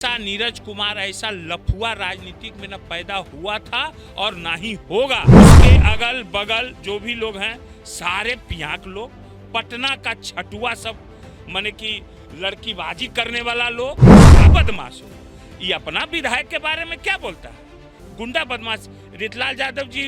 नीरज कुमार ऐसा लफुआ राजनीतिक में न पैदा हुआ था और ना ही होगा। उसके अगल बगल जो भी लोग हैं सारे पियांक लोग, पटना का छटुआ सब, माने कि लड़कीबाजी करने वाला लोग, बदमाश हो। ये अपना विधायक के बारे में क्या बोलता है? गुंडा बदमाश। रितलाल यादव जी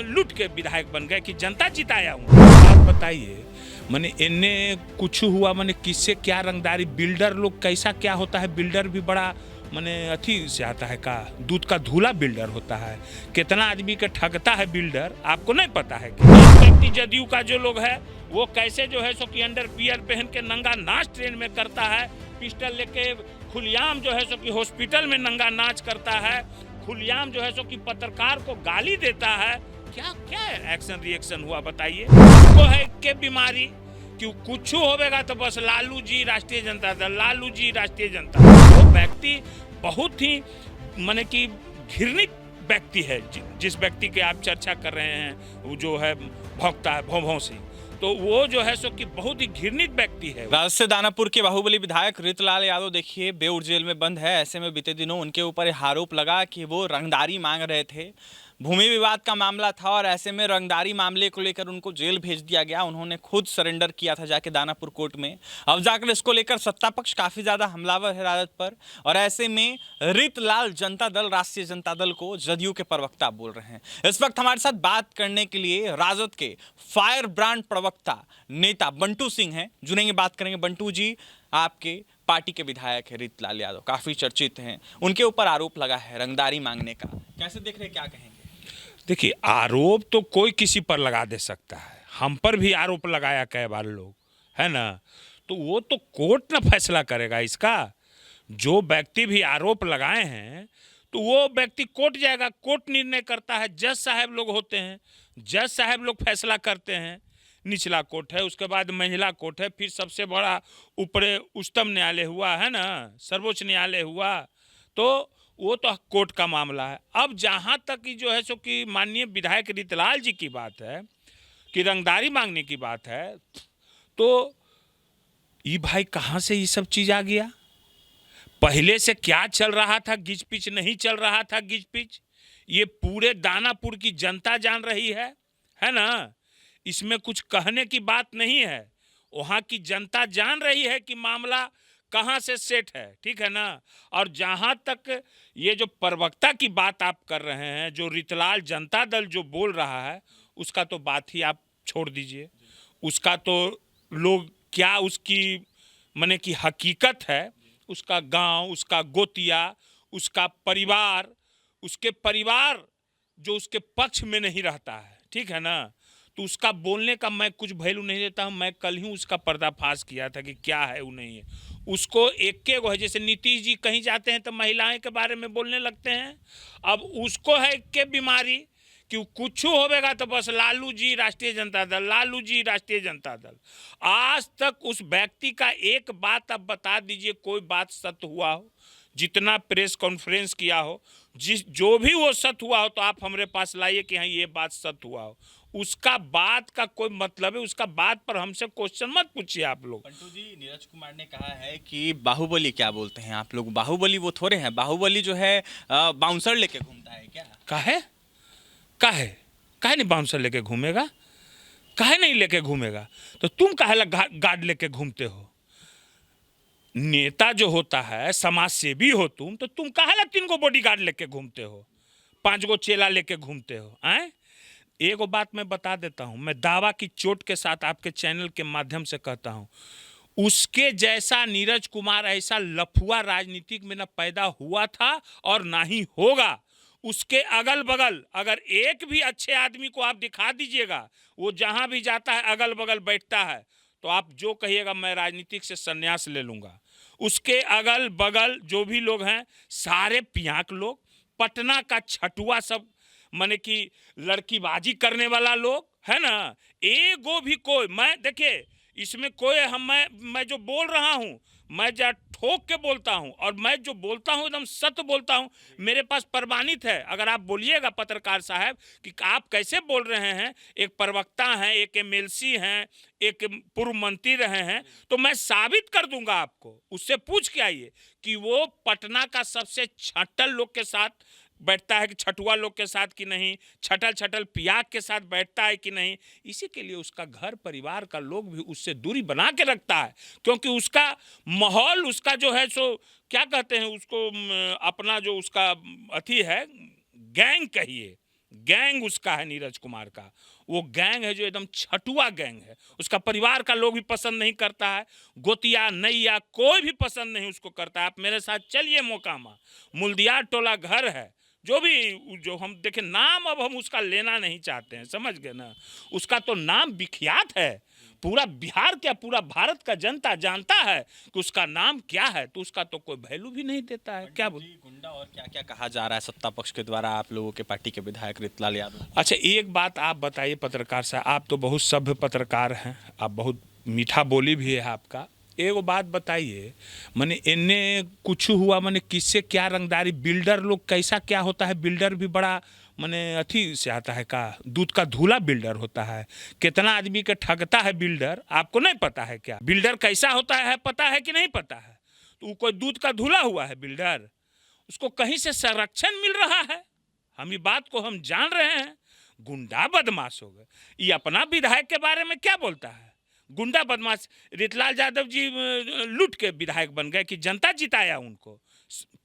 लूट के विधायक बन गए कि जनता जिताया हूँ। आप बताइए, माने इन्ने कुछ हुआ, माने किससे क्या रंगदारी? बिल्डर लोग कैसा क्या होता है? बिल्डर भी बड़ा माने अथी से आता है का, दूध का धूला बिल्डर होता है। कितना आदमी के ठगता है बिल्डर, आपको नहीं पता है? व्यक्ति जदयू का जो लोग है वो कैसे जो है सो कि अंडर पियर पहन के नंगा नाच ट्रेन में करता है, पिस्टल लेके खुलेआम जो है सो कि हॉस्पिटल में नंगा नाच करता है, खुलेआम जो है सो कि पत्रकार को गाली देता है। क्या क्या एक्शन रिएक्शन हुआ बताइए? उसको है के बीमारी कि कुछ होगा तो बस लालू जी राष्ट्रीय जनता दल, लालू जी राष्ट्रीय जनता दल। वो व्यक्ति बहुत ही माने कि घृणित व्यक्ति है। जिस व्यक्ति के आप चर्चा कर रहे हैं वो जो है भौंकता है भौं से, तो वो जो है सो कि बहुत ही घृणित व्यक्ति है। राजद से दानापुर के बाहुबली विधायक रितलाल यादव देखिए बेऊर जेल में बंद है। ऐसे में बीते दिनों उनके ऊपर आरोप लगा कि वो रंगदारी मांग रहे थे। भूमि विवाद का मामला था और ऐसे में रंगदारी मामले को लेकर उनको जेल भेज दिया गया। उन्होंने खुद सरेंडर किया था जाके दानापुर कोर्ट में। अब जाकर इसको लेकर सत्ता पक्ष काफी ज्यादा हमलावर है राजद पर, और ऐसे में रितलाल जनता दल, राष्ट्रीय जनता दल को जदयू के प्रवक्ता बोल रहे हैं। इस वक्त हमारे साथ बात करने के लिए राजद के फायर ब्रांड प्रवक्ता नेता बंटू सिंह हैं, जुड़ेंगे, बात करेंगे। बंटू जी, आपके पार्टी के विधायक है रितलाल यादव, काफी चर्चित हैं, उनके ऊपर आरोप लगा है रंगदारी मांगने का, कैसे देख रहे हैं, क्या कहेंगे? देखिए, आरोप तो कोई किसी पर लगा दे सकता है। हम पर भी आरोप लगाया कई बार लोग, है ना? तो वो तो कोर्ट ना फैसला करेगा इसका। जो व्यक्ति भी आरोप लगाए हैं तो वो व्यक्ति कोर्ट जाएगा, कोर्ट निर्णय करता है। जज साहब लोग होते हैं, जज साहब लोग फैसला करते हैं। निचला कोर्ट है, उसके बाद महिला कोर्ट है, फिर सबसे बड़ा ऊपरे उच्चतम न्यायालय हुआ, है ना, सर्वोच्च न्यायालय हुआ। तो वो तो कोर्ट का मामला है। अब जहाँ तक कि जो है सो कि माननीय विधायक रितलाल जी की बात है कि रंगदारी मांगने की बात है, तो ये भाई कहाँ से ये सब चीज़ आ गया? पहले से क्या चल रहा था? गिच पिच नहीं चल रहा था। गिच पिच ये पूरे दानापुर की जनता जान रही है ना? इसमें कुछ कहने की बात नहीं है। वहाँ की जनता जान रही है कि मामला कहाँ से सेट है, ठीक है ना? और जहाँ तक ये जो प्रवक्ता की बात आप कर रहे हैं, जो रितलाल जनता दल जो बोल रहा है, उसका तो बात ही आप छोड़ दीजिए। उसका तो लोग क्या उसकी माने कि हकीकत है, उसका गांव, उसका गोतिया, उसका परिवार, उसके परिवार जो उसके पक्ष में नहीं रहता है, ठीक है ना? तो उसका बोलने का मैं कुछ वैल्यू नहीं देता हूँ। मैं कल ही उसका पर्दाफाश किया था कि क्या है वो नहीं है। उसको एक वो है, जैसे नीतीश जी कहीं जाते हैं तो महिलाएं के बारे में बोलने लगते हैं। अब उसको है के बीमारी कि कुछ होगा तो बस लालू जी राष्ट्रीय जनता दल, लालू जी राष्ट्रीय जनता दल। आज तक उस व्यक्ति का एक बात आप बता दीजिए, कोई बात सत्य हुआ हो? जितना प्रेस कॉन्फ्रेंस किया हो, जो भी वो सत्य हुआ हो तो आप हमारे पास लाइए कि हाँ ये बात सत्य हुआ हो। उसका बात का कोई मतलब है? उसका बात पर हमसे क्वेश्चन मत पूछिए आप लोग। बंटू जी, नीरज कुमार ने कहा है कि बाहुबली, क्या बोलते हैं आप लोग, बाहुबली वो थोड़े हैं। बाहुबली जो है बाउंसर लेके घूमता है क्या? काहे काहे नहीं बाउंसर लेके घूमेगा? काहे नहीं लेके घूमेगा? तो तुम काहे गार्ड लेके घूमते हो? नेता जो होता है, समाज सेवी हो तुम, तो तुम काहे 3 गो बॉडीगार्ड लेके घूमते हो, 5 गो चेला लेके घूमते हो? आए, एक बात मैं बता देता हूं, मैं दावा की चोट के साथ आपके चैनल के माध्यम से कहता हूं, उसके जैसा नीरज कुमार ऐसा लफुआ राजनीतिक में न पैदा हुआ था और ना ही होगा। उसके अगल बगल अगर एक भी अच्छे आदमी को आप दिखा दीजिएगा, वो जहां भी जाता है अगल बगल बैठता है, तो आप जो कहिएगा मैं राजनीतिक से संन्यास ले लूंगा। उसके अगल बगल जो भी लोग हैं सारे पियांक लोग, पटना का छटुआ सब, माने कि लड़कीबाजी करने वाला लोग, है ना? एगो भी कोई, मैं देखिए इसमें कोई मैं जो बोल रहा हूँ मैं जा ठोक के बोलता हूं, और मैं जो बोलता हूं एकदम सत्य बोलता हूं। मेरे पास प्रमाणित है। अगर आप बोलिएगा पत्रकार साहब कि आप कैसे बोल रहे हैं, एक प्रवक्ता हैं, एक एमएलसी हैं, एक पूर्व मंत्री रहे हैं, तो मैं साबित कर दूंगा आपको। उससे पूछ के आइए कि वो पटना का सबसे छटल लोग के साथ बैठता है कि छठुआ लोग के साथ कि नहीं, छटल छटल पियाक के साथ बैठता है कि नहीं। इसी के लिए उसका घर परिवार का लोग भी उससे दूरी बना के रखता है, क्योंकि उसका माहौल, उसका जो है सो क्या कहते हैं उसको, अपना जो उसका अथी है, गैंग कहिए, गैंग उसका है नीरज कुमार का। वो गैंग है जो एकदम छटुआ गैंग है। उसका परिवार का लोग भी पसंद नहीं करता है, गोतिया नैया कोई भी पसंद नहीं उसको करता है। आप मेरे साथ चलिए मोकामा, मुल्दियार टोला घर है, जो भी जो हम देखें नाम, अब हम उसका लेना नहीं चाहते हैं, समझ गए ना। उसका तो नाम विख्यात है, पूरा बिहार क्या पूरा भारत का जनता जानता है कि उसका नाम क्या है, तो उसका तो कोई वैल्यू भी नहीं देता है। क्या बोल गुंडा और क्या क्या कहा जा रहा है सत्ता पक्ष के द्वारा आप लोगों के पार्टी के विधायक रितलाल यादव? अच्छा, एक बात आप बताइए पत्रकार साहब, आप तो बहुत सभ्य पत्रकार हैं, आप बहुत मीठा बोली भी है आपका। एगो बात बताइए, माने इन्ने कुछ हुआ, माने किससे क्या रंगदारी, बिल्डर लोग कैसा क्या होता है, बिल्डर भी बड़ा माने अथी से आता है का, दूध का धूला बिल्डर होता है। कितना आदमी के ठगता है बिल्डर, आपको नहीं पता है क्या? बिल्डर कैसा होता है पता है कि नहीं पता है? तो वो कोई दूध का धूला हुआ है बिल्डर? उसको कहीं से संरक्षण मिल रहा है, हम ये बात को हम जान रहे हैं। गुंडा बदमाश हो गए, ये अपना विधायक के बारे में क्या बोलता है, गुंडा बदमाश। रितलाल यादव जी लूट के विधायक बन गए कि जनता जिताया उनको,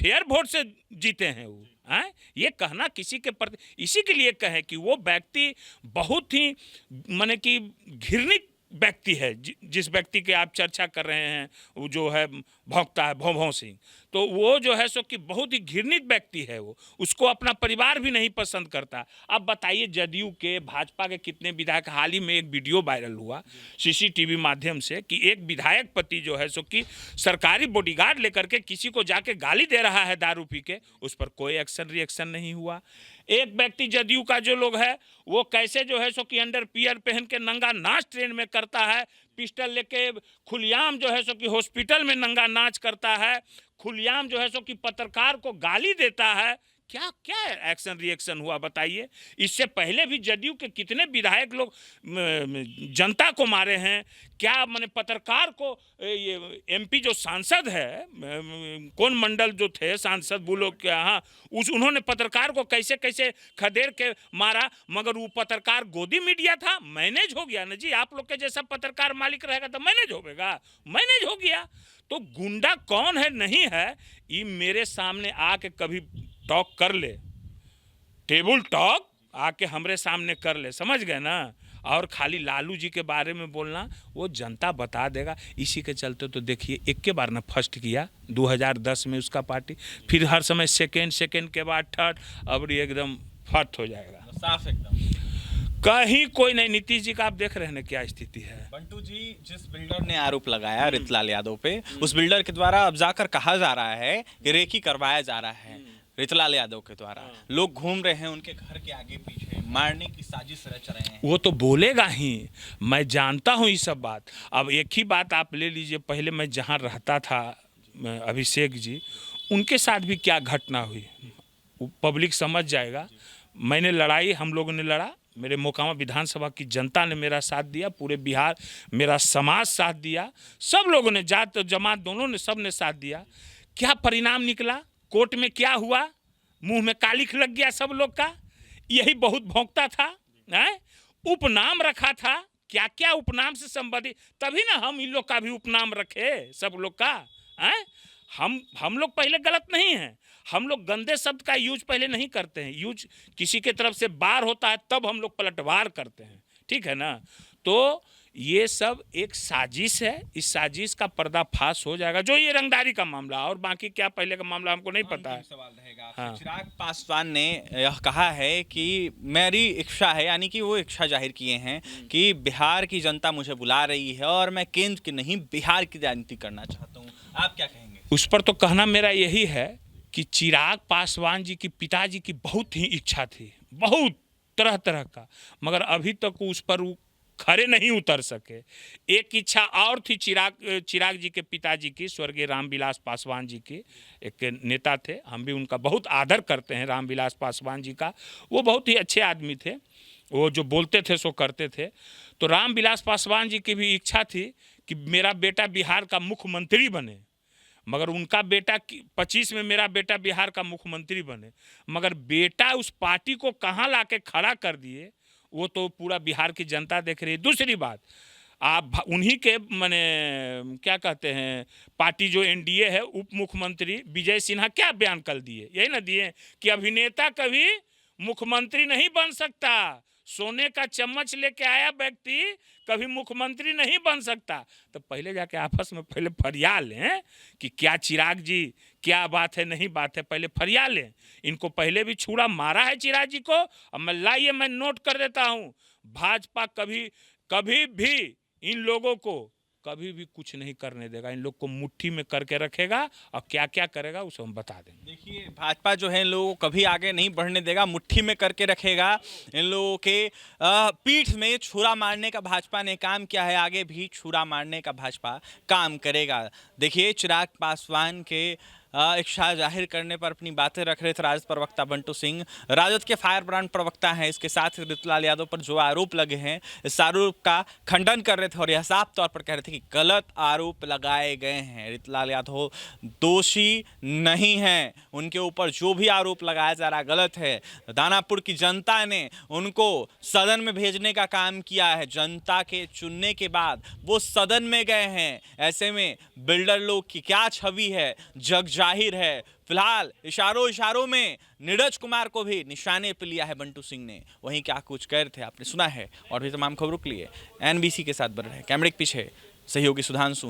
फेयर वोट से जीते हैं वो हैं? ये कहना किसी के प्रति, इसी के लिए कहें कि वो व्यक्ति बहुत ही माने कि घृणित व्यक्ति है। जिस व्यक्ति के आप चर्चा कर रहे हैं, वो जो है भौंकता है, भौं सिंह, तो वो जो है सो कि बहुत ही घृणित व्यक्ति है। वो उसको अपना परिवार भी नहीं पसंद करता। अब बताइए जदयू के, भाजपा के कितने विधायक, हाल ही में एक वीडियो वायरल हुआ सीसीटीवी माध्यम से कि एक विधायक पति जो है सो कि सरकारी बॉडीगार्ड लेकर के किसी को जाके गाली दे रहा है दारू पी के, उस पर कोई एक्शन रिएक्शन नहीं हुआ। एक व्यक्ति जदयू का जो लोग है वो कैसे जो है सो कि अंडर पियर पहन के नंगा नाच ट्रेन में करता है, पिस्टल लेके खुलेआम जो है सो कि हॉस्पिटल में नंगा नाच करता है, खुलेआम जो है सो कि पत्रकार को गाली देता है। क्या क्या एक्शन रिएक्शन हुआ बताइए? इससे पहले भी जदयू के कितने विधायक लोग जनता को मारे हैं। क्या माने पत्रकार को, ये एमपी जो सांसद है, कौन मंडल जो थे सांसद वो लोग क्या, हाँ, उन्होंने पत्रकार को कैसे कैसे खदेड़ के मारा, मगर वो पत्रकार गोदी मीडिया था, मैनेज हो गया ना जी। आप लोग के जैसा पत्रकार मालिक रहेगा तो मैनेज होगा, मैनेज हो गया। तो गुंडा कौन है नहीं है, ये मेरे सामने आके कभी टॉक कर ले, टेबल टॉक आके हमरे सामने कर ले, समझ गए ना। और खाली लालू जी के बारे में बोलना, वो जनता बता देगा। इसी के चलते तो देखिए एक के बार ना फर्स्ट किया 2010 में उसका पार्टी, फिर हर समय सेकेंड के बाद थर्ड, अब ये एकदम फर्स्ट हो जाएगा, साफ एकदम। कहीं कोई नहीं। नीतीश जी का आप देख रहे हैं ना क्या स्थिति है। बंटू जी, जिस बिल्डर ने आरोप लगाया रितलाल यादव पे, उस बिल्डर के द्वारा अब जाकर कहा जा रहा है कि रेकी करवाया जा रहा है रितलाल यादव के द्वारा। लोग घूम रहे हैं उनके घर के आगे पीछे, मारने की साजिश रच रहे हैं। वो तो बोलेगा ही, मैं जानता हूँ ये सब बात। अब एक ही बात आप ले लीजिए, पहले मैं जहाँ रहता था, अभिषेक जी, उनके साथ भी क्या घटना हुई पब्लिक समझ जाएगा। मैंने लड़ाई, हम लोगों ने लड़ा, मेरे मोकामा विधानसभा की जनता ने मेरा साथ दिया, पूरे बिहार मेरा समाज साथ दिया, सब लोगों ने, जात जमात दोनों ने, सब ने साथ दिया। क्या परिणाम निकला, कोर्ट में क्या हुआ, मुंह में कालिख लग गया सब लोग का। यही बहुत भौंकता था, उपनाम रखा था, क्या क्या उपनाम से संबंधित, तभी ना हम इन लोग का भी उपनाम रखे सब लोग का। हम लोग पहले गलत नहीं हैं, हम लोग गंदे शब्द का यूज पहले नहीं करते हैं। यूज किसी के तरफ से बार होता है तब हम लोग पलटवार करते हैं, ठीक है ना। तो ये सब एक साजिश है, इस साजिश का पर्दाफाश हो जाएगा, जो ये रंगदारी का मामला, और बाकी क्या पहले का मामला हमको नहीं पता है। सवाल रहेगा। हाँ। चिराग पासवान ने यह कहा है कि मेरी इच्छा है, यानी कि वो इच्छा जाहिर किए हैं कि बिहार की जनता मुझे बुला रही है और मैं केंद्र की नहीं बिहार की राजनीति करना चाहता हूँ। आप क्या कहेंगे उस पर? तो कहना मेरा यही है कि चिराग पासवान जी की पिताजी की बहुत ही इच्छा थी, बहुत तरह तरह का, मगर अभी तक उस पर खरे नहीं उतर सके। एक इच्छा और थी चिराग जी के पिताजी की, स्वर्गीय रामविलास पासवान जी की, एक नेता थे, हम भी उनका बहुत आदर करते हैं रामविलास पासवान जी का। वो बहुत ही अच्छे आदमी थे, वो जो बोलते थे सो करते थे। तो रामविलास पासवान जी की भी इच्छा थी कि मेरा बेटा बिहार का मुख्यमंत्री बने, मगर उनका बेटा 25 में मेरा बेटा बिहार का मुख्यमंत्री बने, मगर बेटा उस पार्टी को कहाँ लाके खड़ा कर दिए वो तो पूरा बिहार की जनता देख रही है। दूसरी बात, आप उन्हीं के माने क्या कहते हैं पार्टी जो एनडीए है, उप मुख्यमंत्री विजय सिन्हा क्या बयान कर दिए, यही ना दिए कि अभिनेता कभी मुख्यमंत्री नहीं बन सकता, सोने का चम्मच लेके आया व्यक्ति कभी मुख्यमंत्री नहीं बन सकता। तो पहले जाके आपस में पहले फरिया लें कि क्या चिराग जी क्या बात है, नहीं बात है, पहले फरिया लें। इनको पहले भी छुरा मारा है चिराग जी को। अब मैं लाइए, मैं नोट कर देता हूँ, भाजपा कभी भी इन लोगों को कभी भी कुछ नहीं करने देगा, इन लोग को मुट्ठी में करके रखेगा और क्या क्या करेगा उसे हम बता देंगे। देखिए, भाजपा जो है इन लोगों को कभी आगे नहीं बढ़ने देगा, मुट्ठी में करके रखेगा। इन लोगों के पीठ में छुरा मारने का भाजपा ने काम किया है, आगे भी छुरा मारने का भाजपा काम करेगा। देखिए, चिराग पासवान के इच्छा जाहिर करने पर अपनी बातें रख रहे थे राजद प्रवक्ता बंटू सिंह। राजद के फायर ब्रांड प्रवक्ता हैं, इसके साथ ही ऋतुलाल यादव पर जो आरोप लगे हैं इस आरोप का खंडन कर रहे थे और यह साफ तौर पर कह रहे थे कि गलत आरोप लगाए गए हैं। ऋतुलाल यादव दोषी नहीं हैं, उनके ऊपर जो भी आरोप लगाया जा रहा गलत है। दानापुर की जनता ने उनको सदन में भेजने का काम किया है, जनता के चुनने के बाद वो सदन में गए हैं। ऐसे में बिल्डर लोग की क्या छवि है जग जाहिर है। फिलहाल इशारों में नीरज कुमार को भी निशाने पर लिया है बंटू सिंह ने। वहीं क्या कुछ कह रहे थे आपने सुना है, और भी तमाम खबरों के लिए एनबीसी के साथ बने रहें। कैमरे के पीछे सहयोगी सुधांशु हैं।